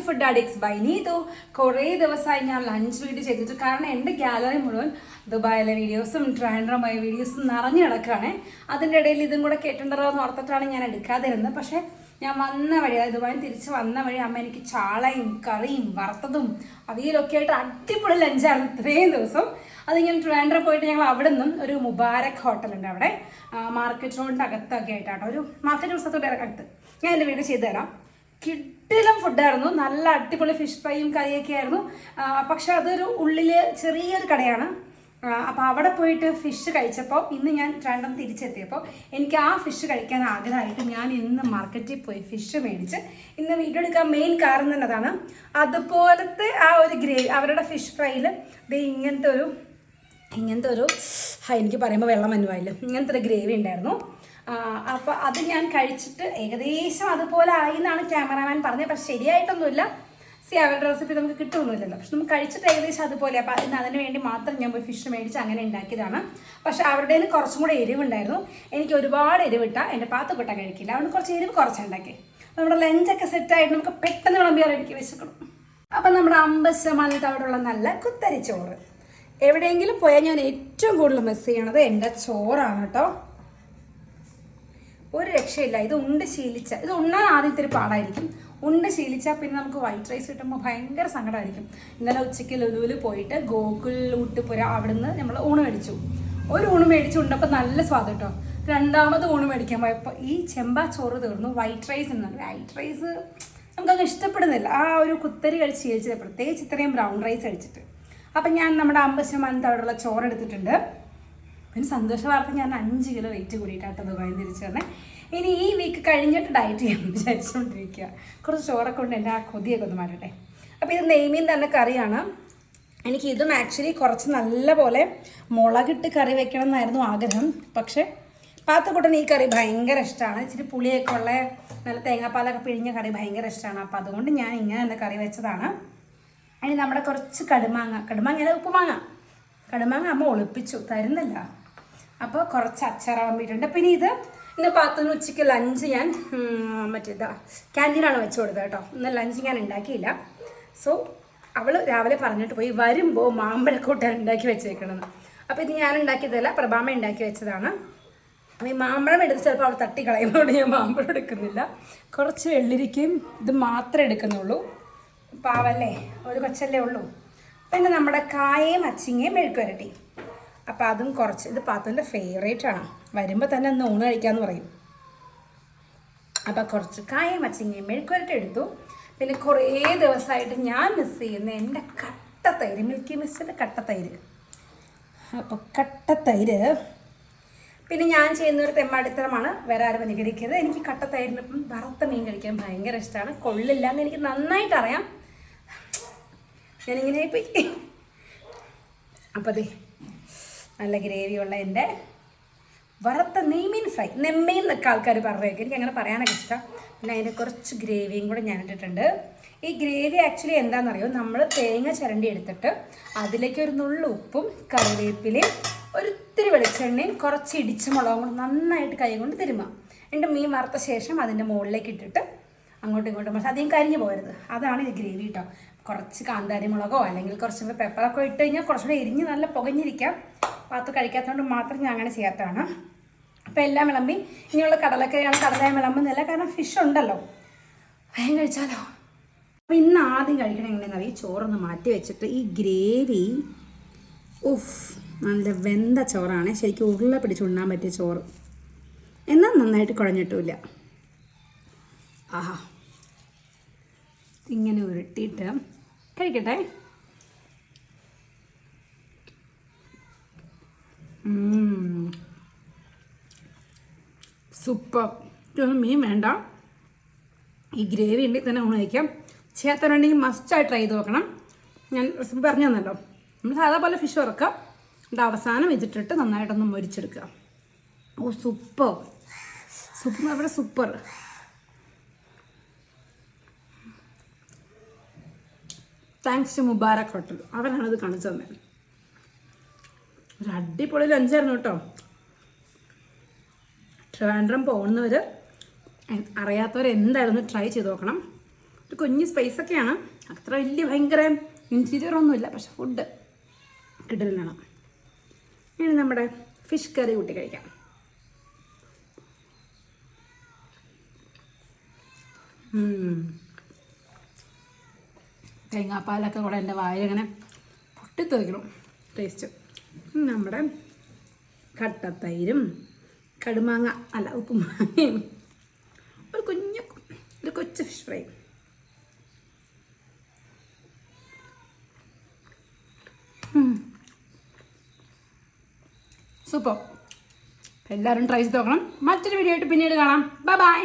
Food addicts by Neethu. കുറേ ദിവസമായി ഞാൻ ലഞ്ച് വീഡിയോ ചെയ്തിട്ട്, കാരണം എൻ്റെ ഗാലറി മുഴുവൻ ദുബായിലെ വീഡിയോസും ട്രാൻഡ്രമായ വീഡിയോസും നിറഞ്ഞു കിടക്കുകയാണ്. അതിൻ്റെ ഇടയിൽ ഇതും കൂടെ കേട്ടിട്ടുണ്ടോ എന്ന് ഓർത്തിട്ടാണ് ഞാൻ എടുക്കാതിരുന്നത്. പക്ഷേ ഞാൻ വന്ന വഴി, അതായത് ദുബായിൽ തിരിച്ച് വന്ന വഴി അമ്മ എനിക്ക് ചാളയും കറിയും വറുത്തതും അവിയലൊക്കെ ആയിട്ട് അടിപൊളി ലഞ്ചായിരുന്നു ഇത്രയും ദിവസം. അതിങ്ങനെ ട്രാൻഡ്രം പോയിട്ട് ഞങ്ങൾ അവിടെ നിന്നും ഒരു മുബാരക് ഹോട്ടലുണ്ട് അവിടെ, മാർക്കറ്റ് റോഡിൻ്റെ അകത്തൊക്കെ ആയിട്ടാട്ടോ, ഒരു മാർക്കറ്റ് പുസ്തകത്തോടെ അകത്ത്. ഞാൻ എൻ്റെ വീഡിയോ ചെയ്തു തരാം. കിടിലം ഫുഡായിരുന്നു, നല്ല അടിപൊളി ഫിഷ് ഫ്രൈയും കറിയൊക്കെ ആയിരുന്നു. പക്ഷെ അതൊരു ഉള്ളിൽ ചെറിയൊരു കടയാണ്. അപ്പോൾ അവിടെ പോയിട്ട് ഫിഷ് കഴിച്ചപ്പോൾ, ഇന്ന് ഞാൻ രണ്ടും തിരിച്ചെത്തിയപ്പോൾ എനിക്ക് ആ ഫിഷ് കഴിക്കാൻ ആഗ്രഹമായിട്ട് ഞാൻ ഇന്ന് മാർക്കറ്റിൽ പോയി ഫിഷ് മേടിച്ച് ഇന്ന് വീഡിയോ എടുക്കാൻ മെയിൻ കാരണം തന്നെ അതാണ്. അതുപോലത്തെ ആ ഒരു ഗ്രേവി, അവരുടെ ഫിഷ് ഫ്രൈയിൽ ഇങ്ങനത്തെ ഒരു എനിക്ക് പറയുമ്പോൾ വെള്ളം മനുവായില്ല, ഇങ്ങനത്തെ ഒരു ഗ്രേവി ഉണ്ടായിരുന്നു. അപ്പോൾ അത് ഞാൻ കഴിച്ചിട്ട് ഏകദേശം അതുപോലെ ആയി എന്നാണ് ക്യാമറാമാൻ പറഞ്ഞത്. പക്ഷെ ശരിയായിട്ടൊന്നുമില്ല. അവരുടെ റെസിപ്പി നമുക്ക് കിട്ടുമൊന്നുമില്ലല്ലോ. പക്ഷെ നമുക്ക് കഴിച്ചിട്ട് ഏകദേശം അതുപോലെ. അപ്പോൾ അതിന് വേണ്ടി മാത്രം ഞാൻ പോയി ഫിഷ് മേടിച്ച് അങ്ങനെ ഉണ്ടാക്കിയതാണ്. പക്ഷെ അവരുടെ കുറച്ചും കൂടെ എരിവുണ്ടായിരുന്നു. എനിക്ക് ഒരുപാട് എരിവിട്ട എൻ്റെ പാത്തുകൊട്ട കഴിക്കില്ല, അതുകൊണ്ട് കുറച്ച് എരിവ് കുറച്ചുണ്ടാക്കി. നമ്മുടെ ലഞ്ചൊക്കെ സെറ്റായിട്ട് നമുക്ക് പെട്ടെന്ന് വിളമ്പിയാൽ എനിക്ക് വിശക്കണം. അപ്പം നമ്മുടെ 50% അവിടെയുള്ള നല്ല കുത്തരി ചോറ്. എവിടെയെങ്കിലും പോയാൽ ഞാൻ ഏറ്റവും കൂടുതൽ മിസ് ചെയ്യണത് എൻ്റെ ചോറാണ് കേട്ടോ. ഒരു രക്ഷയില്ല. ഇത് ഉണ്ണാൻ ആദ്യം ഇത്തിരി പാടായിരിക്കും. ശീലിച്ചാൽ പിന്നെ നമുക്ക് വൈറ്റ് റൈസ് കിട്ടുമ്പോൾ ഭയങ്കര സങ്കടമായിരിക്കും. ഇന്നലെ ഉച്ചയ്ക്ക് ലുലുവിൽ പോയിട്ട് ഗോകുൽ ഊട്ടുപുര അവിടെ നിന്ന് നമ്മൾ ഊണ് മേടിച്ചു. ഒരു ഊണ് മേടിച്ചുകൊണ്ടപ്പോൾ നല്ല സ്വാദ് കേട്ടോ. രണ്ടാമത് ഊണ് മേടിക്കാൻ പോയപ്പോൾ ഈ ചെമ്പാ ചോറ് തീർന്നു. വൈറ്റ് റൈസ് നമുക്കങ്ങ് ഇഷ്ടപ്പെടുന്നില്ല. ആ ഒരു കുത്തരി കഴിച്ച് ശീലിച്ചത്, പ്രത്യേകിച്ച് ഇത്രയും ബ്രൗൺ റൈസ് കഴിച്ചിട്ട്. അപ്പം ഞാൻ നമ്മുടെ 50% അവിടെയുള്ള ചോറ് എടുത്തിട്ടുണ്ട്. പിന്നെ സന്തോഷ വാർത്ത, ഞാൻ 5 കിലോ വെയിറ്റ് കൂടിയിട്ടാട്ടോ ദുബായിൽ തിരിച്ചു വന്നേ. ഇനി ഈ വീക്ക് കഴിഞ്ഞിട്ട് ഡയറ്റ് ചെയ്യാൻ വിചാരിച്ചുകൊണ്ടിരിക്കുക. കുറച്ച് ചോറൊക്കെ കൊണ്ട് എൻ്റെ ആ കൊതിയൊക്കെ ഒന്ന് മാറ്റട്ടെ. അപ്പോൾ ഇത് നെയ്മീൻ തന്നെ കറിയാണ്. എനിക്ക് ഇതും ആക്ച്വലി കുറച്ച് നല്ല പോലെ മുളകിട്ട് കറി വെക്കണം എന്നായിരുന്നു ആഗ്രഹം. പക്ഷേ പാത്തുക്കുട്ടന് ഈ കറി ഭയങ്കര ഇഷ്ടമാണ്. ഇച്ചിരി പുളിയൊക്കെ ഉള്ള നല്ല തേങ്ങാപ്പാലൊക്കെ പിഴിഞ്ഞ കറി ഭയങ്കര ഇഷ്ടമാണ്. അപ്പോൾ അതുകൊണ്ട് ഞാൻ ഇങ്ങനെ തന്നെ കറി വെച്ചതാണ്. ഇനി നമ്മുടെ കുറച്ച് കടുമാങ്ങ ഉപ്പുമാങ്ങ അമ്മ ഒളിപ്പിച്ചു തരുന്നില്ല. അപ്പോൾ കുറച്ച് അച്ചാർ വിളമ്പിയിട്ടുണ്ട്. പിന്നെ ഇന്ന് പാത്തുന് ഉച്ചയ്ക്ക് ലഞ്ച് ഞാൻ ക്യാൻറ്റീനാണ് വെച്ച് കൊടുത്തത് കേട്ടോ. ഇന്ന് ലഞ്ച് ഞാൻ ഉണ്ടാക്കിയില്ല. സോ അവൾ രാവിലെ പറഞ്ഞിട്ട് പോയി വരുമ്പോൾ മാമ്പഴക്കൂട്ടാൻ ഉണ്ടാക്കി വെച്ചേക്കണമെന്ന്. അപ്പോൾ ഇത് ഞാൻ ഉണ്ടാക്കിയതല്ല, പ്രഭാമ ഉണ്ടാക്കി വെച്ചതാണ്. അപ്പോൾ ഈ മാമ്പഴം എടുത്ത് ചിലപ്പോൾ അവൾ തട്ടിക്കളയുന്നതുകൊണ്ട് ഞാൻ മാമ്പഴം എടുക്കുന്നില്ല. കുറച്ച് വെള്ളരിക്കയും ഇത് മാത്രമേ എടുക്കുന്നുള്ളൂ. പാവല്ലേ, ഒരു കൊച്ചല്ലേ ഉള്ളൂ. പിന്നെ നമ്മുടെ കായയും അച്ചിങ്ങയും മെഴുക്കുവരട്ടി. അപ്പോൾ അതും കുറച്ച്. ഇത് പാത്തുൻ്റെ ഫേവറേറ്റാണ്. വരുമ്പോൾ തന്നെ ഒന്ന് ഊണ് കഴിക്കാമെന്ന് പറയും. അപ്പോൾ കുറച്ച് കായയും അച്ചിങ്ങയും മെഴുക്കുവരട്ടി എടുത്തു. പിന്നെ കുറേ ദിവസമായിട്ട് ഞാൻ മിസ് ചെയ്യുന്ന എൻ്റെ കട്ടത്തൈര്, മിൽക്കി മിസ്റ്റിൻ്റെ കട്ടത്തൈര്. അപ്പോൾ കട്ടത്തൈര് പിന്നെ ഞാൻ ചെയ്യുന്നൊരു തെമ്മാടിത്തരമാണ്, വേറെ ആരും അനുകരിക്കരുത്. എനിക്ക് കട്ടത്തൈരിനൊപ്പം വറുത്ത മീൻ കഴിക്കാൻ ഭയങ്കര ഇഷ്ടമാണ്. കൊള്ളില്ല എന്ന് എനിക്ക് നന്നായിട്ട് അറിയാം. ഞാനിങ്ങനെ പോയി. അപ്പോൾ അതെ, നല്ല ഗ്രേവിയുള്ള എൻ്റെ വറുത്ത നെയ്മീൻ ഫ്രൈ, നെമ്മീൻ എന്നൊക്കെ ആൾക്കാർ പറഞ്ഞേക്കും. എനിക്ക് അങ്ങനെ പറയാനൊക്കെ ഇഷ്ടം. പിന്നെ അതിൻ്റെ കുറച്ച് ഗ്രേവിയും കൂടെ ഞാൻ ഇട്ടിട്ടുണ്ട്. ഈ ഗ്രേവി ആക്ച്വലി എന്താണെന്നറിയോ, നമ്മൾ തേങ്ങ ചിരണ്ടി എടുത്തിട്ട് അതിലേക്ക് ഒരു നുള്ളു ഉപ്പും കറിവേപ്പിലയും ഒരിത്തിരി വെളിച്ചെണ്ണയും കുറച്ച് ഇടിച്ച മുളകും കൂടെ നന്നായിട്ട് കൈ കൊണ്ട് തിരുമാം. എന്നിട്ട് മീൻ വറുത്ത ശേഷം അതിൻ്റെ മുകളിലേക്ക് ഇട്ടിട്ട് അങ്ങോട്ടും ഇങ്ങോട്ടും, പക്ഷേ അധികം കരിഞ്ഞു പോകരുത്. അതാണ് ഈ ഗ്രേവി കേട്ടോ. കുറച്ച് കാന്താരി മുളകോ അല്ലെങ്കിൽ കുറച്ച് പെപ്പറൊക്കെ ഇട്ട് കഴിഞ്ഞാൽ കുറച്ചുകൂടെ എരിഞ്ഞ് നല്ല പുകഞ്ഞിരിക്കാം. പാത്ത് കഴിക്കാത്തതുകൊണ്ട് മാത്രം ഞാൻ അങ്ങനെ ചെയ്യാത്തതാണ്. അപ്പോൾ എല്ലാം വിളമ്പി. ഇനിയുള്ള കടലക്കറിയാണ്, കടല വിളമ്പുന്നില്ല, കാരണം ഫിഷ് ഉണ്ടല്ലോ. വേഗം കഴിച്ചാലോ. അപ്പോൾ ഇന്ന് ആദ്യം കഴിക്കണം എങ്ങനെയാണെന്നറിയാം. ഈ ചോറൊന്ന് മാറ്റി വെച്ചിട്ട് ഈ ഗ്രേവി, നല്ല വെന്ത ചോറാണ്. ശരിക്കും ഉരുള പിടിച്ചുണ്ണാൻ പറ്റിയ ചോറ്, എന്നാൽ നന്നായിട്ട് കുഴഞ്ഞിട്ടുമില്ല. ആഹാ, ഇങ്ങനെ ഉരുട്ടിയിട്ട് കഴിക്കട്ടെ. സൂപ്പർ. മീൻ വേണ്ട, ഈ ഗ്രേവി ഉണ്ടെങ്കിൽ തന്നെ ഊണ് കഴിക്കാം. ചെയ്യാത്തവരുണ്ടെങ്കിൽ മസ്റ്റായി ട്രൈ ചെയ്ത് നോക്കണം. ഞാൻ റെസിപ്പി പറഞ്ഞു തന്നല്ലോ. നമ്മൾ സാധാ പോലെ ഫിഷ് വറുക്കുക, എന്നിട്ട് അവസാനം ഇതിട്ടിട്ട് നന്നായിട്ടൊന്ന് മൊരിച്ചെടുക്കുക. സൂപ്പർ അവിടെ super. Thanks to Mubarak hotel, അവരാണിത് കാണിച്ചു തന്നത്. ഒരു അടിപൊളി ലഞ്ചായിരുന്നു കേട്ടോ. ട്രിവാൻഡ്രം പോകുന്നവർ അറിയാത്തവർ എന്തായാലും ട്രൈ ചെയ്ത് നോക്കണം. കുഞ്ഞ് സ്പേസൊക്കെയാണ്, അത്ര വലിയ ഭയങ്കര ഇൻറ്റീരിയർ ഒന്നുമില്ല, പക്ഷെ ഫുഡ് കിടലാണ്. ഇനി നമ്മുടെ ഫിഷ് കറി കൂട്ടി കഴിക്കാം. തേങ്ങാപ്പാലൊക്കെ കൂടെ എൻ്റെ വായിലിങ്ങനെ പൊട്ടിത്തെറിക്കണം ടേസ്റ്റ്. നമ്മുടെ കട്ടത്തൈരും കടുമാങ്ങ അല്ല ഉപ്പുമാങ്ങയും ഒരു കൊച്ചു ഫിഷ് ഫ്രൈ. സൂപ്പർ. എല്ലാവരും ട്രൈ ചെയ്ത് നോക്കണം. മറ്റൊരു വീഡിയോ ആയിട്ട് പിന്നീട് കാണാം. Bye bye.